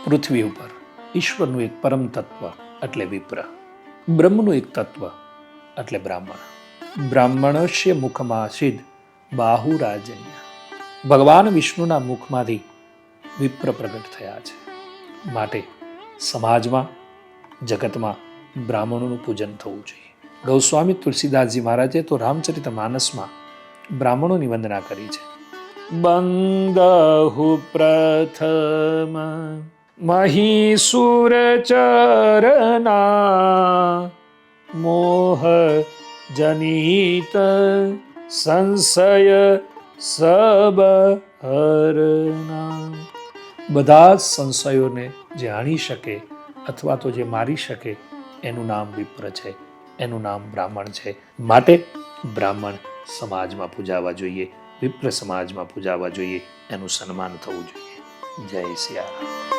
પૃથ્વી ઉપર ઈશ્વરનું એક પરમ તત્વ એટલે વિપ્ર, બ્રહ્મનું એક તત્વ એટલે બ્રાહ્મણ. બ્રાહ્મણસ્ય મુખમાસીદ બાહુરાજન્ય. ભગવાન વિષ્ણુના મુખમાંથી વિપ્ર પ્રગટ થયા છે. માટે સમાજમાં, જગતમાં બ્રાહ્મણોનું પૂજન થવું જોઈએ. ગૌસ્વામી તુલસીદાસજી મહારાજે તો રામચરિત માનસમાં બ્રાહ્મણોની વંદના કરી છે. બંદહુ પ્રથમ મહીસુર ચરના મોહ જનિત સંશય સબ હરના. બધા જ સંશયોને જે આણી શકે અથવા તો જે મારી શકે એનું નામ વિપ્ર છે, એનું નામ બ્રાહ્મણ છે. માટે બ્રાહ્મણ સમાજમાં પૂજાવા જોઈએ, વિપ્ર સમાજમાં પૂજાવા જોઈએ, એનું સન્માન થવું જોઈએ. જય સિયારામ.